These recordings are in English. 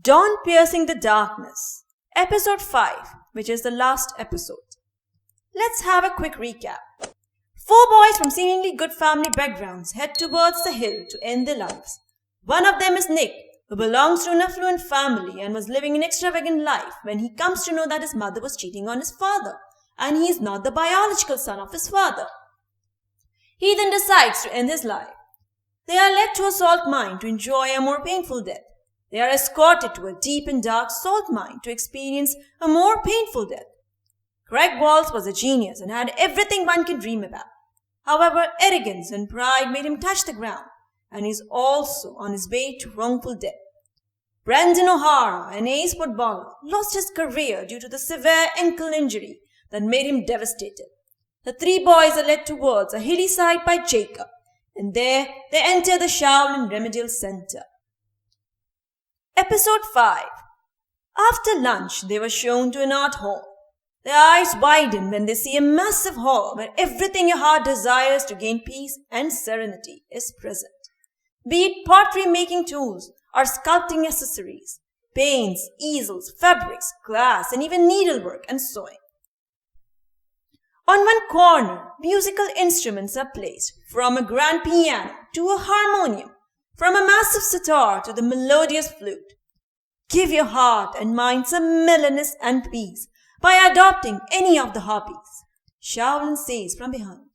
Dawn Piercing the Darkness, Episode 5, which is the last episode. Let's have a quick recap. 4 boys from seemingly good family backgrounds head towards the hill to end their lives. One of them is Nick, who belongs to an affluent family and was living an extravagant life when he comes to know that his mother was cheating on his father, and he is not the biological son of his father. He then decides to end his life. They are led to a salt mine to enjoy a more painful death. They are escorted to a deep and dark salt mine to experience a more painful death. Craig Walls was a genius and had everything one can dream about. However, arrogance and pride made him touch the ground, and he is also on his way to wrongful death. Brandon O'Hara, an ace footballer, lost his career due to the severe ankle injury that made him devastated. The 3 boys are led towards a hilly side by Jacob, and there they enter the Shaolin Remedial Center. Episode 5. After lunch, they were shown to an art hall. Their eyes widen when they see a massive hall where everything your heart desires to gain peace and serenity is present. Be it pottery-making tools or sculpting accessories, paints, easels, fabrics, glass, and even needlework and sewing. On one corner, musical instruments are placed, from a grand piano to a harmonium, from a massive sitar to the melodious flute. Give your heart and mind some mellowness and peace by adopting any of the hobbies, Shaolin says from behind.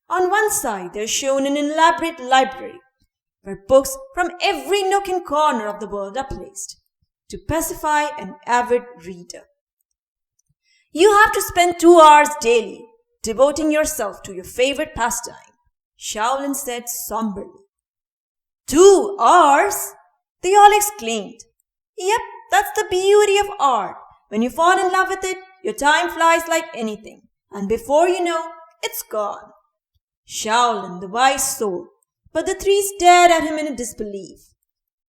On one side, they are shown an elaborate library, where books from every nook and corner of the world are placed, to pacify an avid reader. You have to spend 2 hours daily devoting yourself to your favorite pastime, Shaolin said somberly. 2 hours? They all exclaimed. Yep, that's the beauty of art. When you fall in love with it, your time flies like anything, and before you know, it's gone. Shaolin, the wise soul, but the 3 stared at him in disbelief.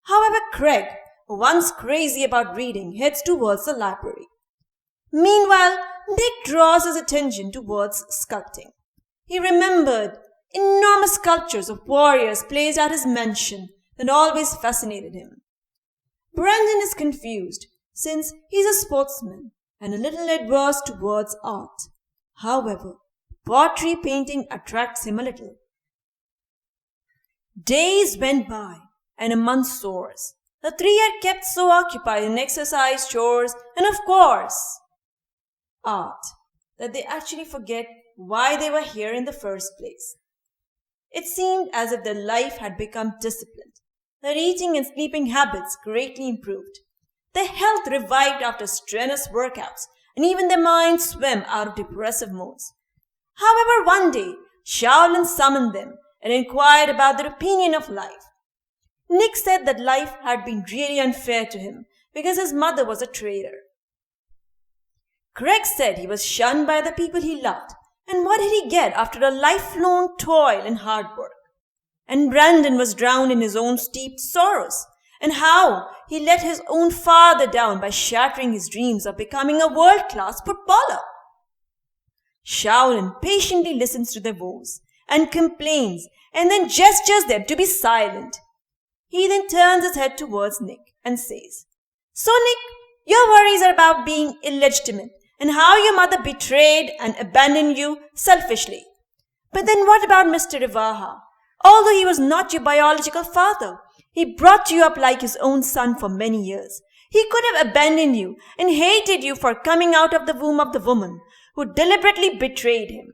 However, Craig, once crazy about reading, heads towards the library. Meanwhile, Nick draws his attention towards sculpting. He remembered enormous sculptures of warriors placed at his mansion that always fascinated him. Brandon is confused, since he's a sportsman and a little adverse towards art. However, pottery painting attracts him a little. Days went by, and a month soars. The 3 are kept so occupied in exercise, chores, and of course, art, that they actually forget why they were here in the first place. It seemed as if their life had become disciplined. Their eating and sleeping habits greatly improved. Their health revived after strenuous workouts, and even their minds swam out of depressive modes. However, one day, Shaolin summoned them and inquired about their opinion of life. Nick said that life had been really unfair to him because his mother was a traitor. Craig said he was shunned by the people he loved, and what did he get after a lifelong toil and hard work? And Brandon was drowned in his own steeped sorrows, and how he let his own father down by shattering his dreams of becoming a world-class footballer. Shaolin patiently listens to their woes and complains, and then gestures them to be silent. He then turns his head towards Nick and says, So Nick, your worries are about being illegitimate and how your mother betrayed and abandoned you selfishly. But then what about Mr. Rewaha? Although he was not your biological father, he brought you up like his own son for many years. He could have abandoned you and hated you for coming out of the womb of the woman who deliberately betrayed him.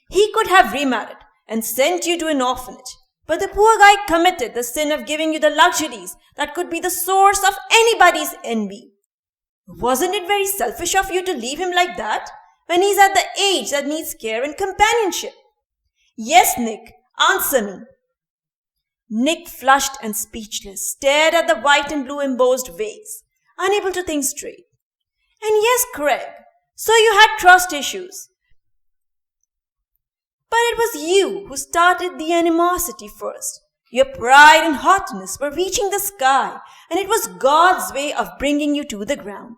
He could have remarried and sent you to an orphanage, but the poor guy committed the sin of giving you the luxuries that could be the source of anybody's envy. Wasn't it very selfish of you to leave him like that when he's at the age that needs care and companionship? Yes, Nick, answer me. Nick, flushed and speechless, stared at the white and blue embossed vase, unable to think straight. And yes, Craig, so you had trust issues. But it was you who started the animosity first. Your pride and haughtiness were reaching the sky, and it was God's way of bringing you to the ground.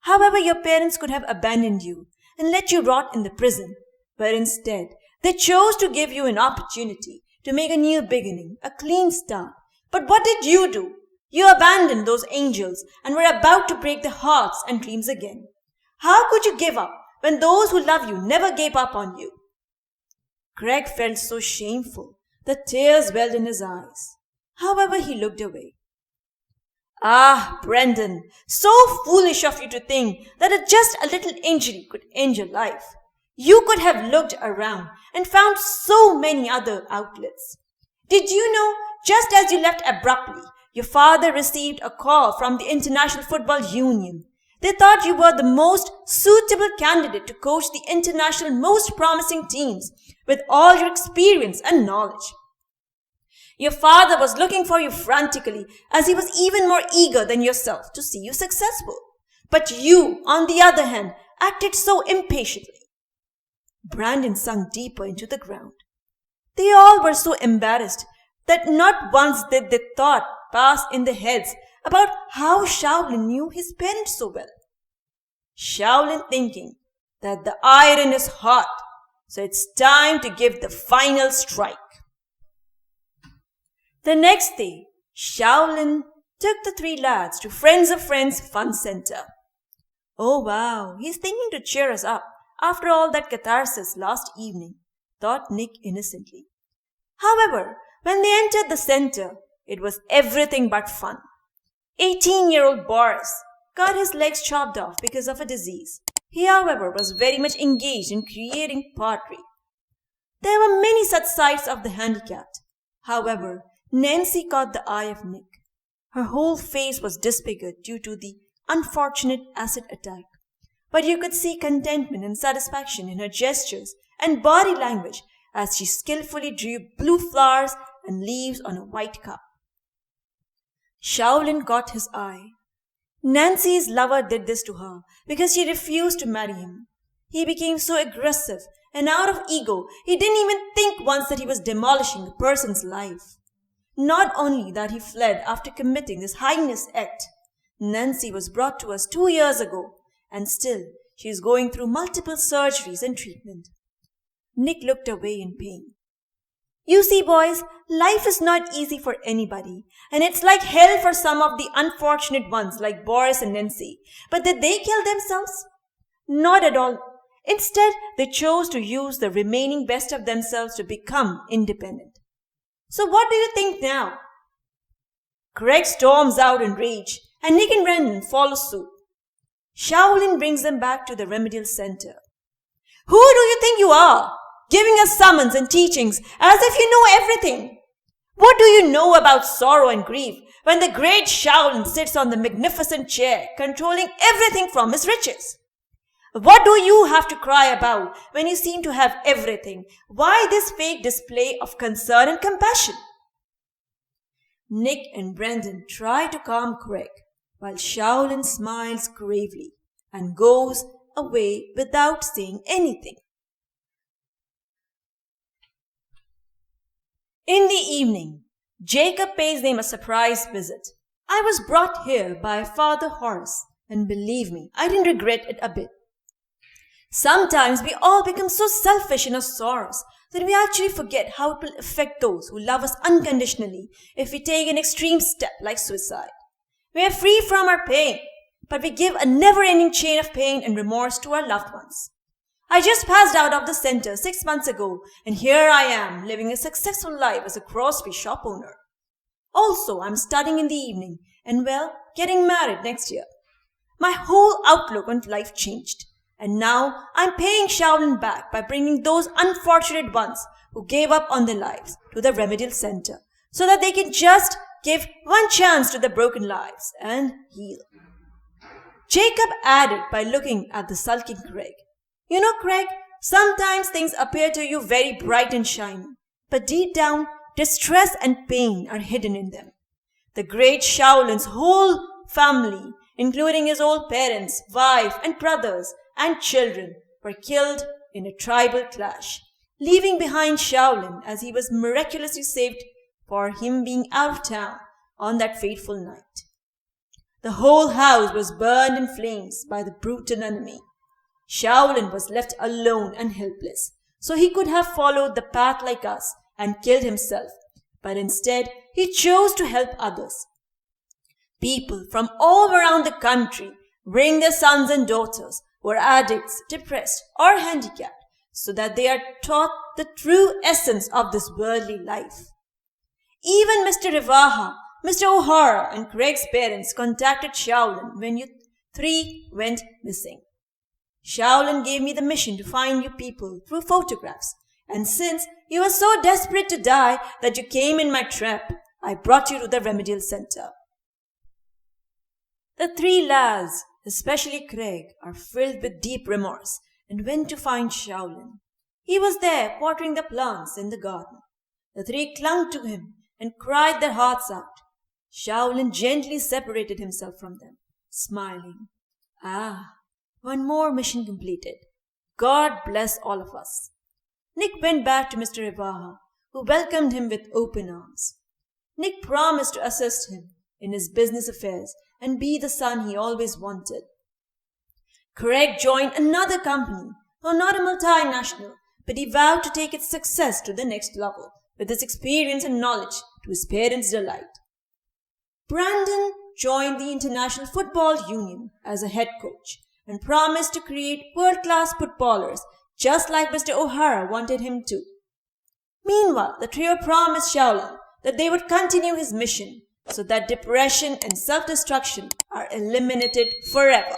However, your parents could have abandoned you and let you rot in the prison, but instead, they chose to give you an opportunity to make a new beginning, a clean start. But what did you do? You abandoned those angels and were about to break their hearts and dreams again. How could you give up when those who love you never gave up on you? Craig felt so shameful that tears welled in his eyes. However, he looked away. Ah, Brendan, so foolish of you to think that just a little injury could end your life. You could have looked around and found so many other outlets. Did you know, just as you left abruptly, your father received a call from the International Football Union. They thought you were the most suitable candidate to coach the international most promising teams with all your experience and knowledge. Your father was looking for you frantically, as he was even more eager than yourself to see you successful. But you, on the other hand, acted so impatiently. Brandon sunk deeper into the ground. They all were so embarrassed that not once did the thought pass in their heads about how Shaolin knew his parents so well. Shaolin thinking that the iron is hot, so it's time to give the final strike. The next day, Shaolin took the three lads to Friends of Friends Fun Center. Oh wow, he's thinking to cheer us up after all that catharsis last evening, thought Nick innocently. However, when they entered the center, it was everything but fun. 18-year-old Boris got his legs chopped off because of a disease. He, however, was very much engaged in creating pottery. There were many such sights of the handicapped. However, Nancy caught the eye of Nick. Her whole face was disfigured due to the unfortunate acid attack. But you could see contentment and satisfaction in her gestures and body language as she skillfully drew blue flowers and leaves on a white cup. Shaolin caught his eye. Nancy's lover did this to her because she refused to marry him. He became so aggressive, and out of ego, he didn't even think once that he was demolishing a person's life. Not only that he fled after committing this heinous act, Nancy was brought to us 2 years ago, and still she is going through multiple surgeries and treatment. Nick looked away in pain. You see, boys, life is not easy for anybody, and it's like hell for some of the unfortunate ones like Boris and Nancy. But did they kill themselves? Not at all. Instead, they chose to use the remaining best of themselves to become independent. So what do you think now? Craig storms out in rage, and Nick and Brendan follow suit. Shaolin brings them back to the remedial center. Who do you think you are? Giving us summons and teachings as if you know everything. What do you know about sorrow and grief when the great Shaolin sits on the magnificent chair controlling everything from his riches? What do you have to cry about when you seem to have everything? Why this fake display of concern and compassion? Nick and Brendan try to calm Craig while Shaolin smiles gravely and goes away without saying anything. In the evening, Jacob pays them a surprise visit. I was brought here by Father Horace, and believe me, I didn't regret it a bit. Sometimes we all become so selfish in our sorrows that we actually forget how it will affect those who love us unconditionally if we take an extreme step like suicide. We are free from our pain, but we give a never-ending chain of pain and remorse to our loved ones. I just passed out of the center 6 months ago, and here I am living a successful life as a grocery shop owner. Also, I'm studying in the evening and, well, getting married next year. My whole outlook on life changed, and now I'm paying Shaolin back by bringing those unfortunate ones who gave up on their lives to the remedial center so that they can just give one chance to their broken lives and heal. Jacob added by looking at the sulking Craig. You know, Craig, sometimes things appear to you very bright and shiny, but deep down, distress and pain are hidden in them. The great Shaolin's whole family, including his old parents, wife and brothers and children, were killed in a tribal clash, leaving behind Shaolin as he was miraculously saved for him being out of town on that fateful night. The whole house was burned in flames by the brutal enemy. Shaolin was left alone and helpless, so he could have followed the path like us and killed himself, but instead he chose to help others. People from all around the country bring their sons and daughters who are addicts, depressed, or handicapped so that they are taught the true essence of this worldly life. Even Mr. Rewaha, Mr. O'Hara, and Craig's parents contacted Shaolin when you three went missing. Shaolin gave me the mission to find you people through photographs, and since you were so desperate to die that you came in my trap, I brought you to the remedial center. The three lads, especially Craig, are filled with deep remorse and went to find Shaolin. He was there watering the plants in the garden. The three clung to him and cried their hearts out. Shaolin gently separated himself from them, smiling. One more mission completed. God bless all of us. Nick went back to Mr. Rewaha, who welcomed him with open arms. Nick promised to assist him in his business affairs and be the son he always wanted. Craig joined another company, though not a multinational, but he vowed to take its success to the next level with his experience and knowledge to his parents' delight. Brandon joined the International Football Union as a head coach and promised to create world-class footballers just like Mr. O'Hara wanted him to. Meanwhile, the trio promised Shaolin that they would continue his mission so that depression and self-destruction are eliminated forever.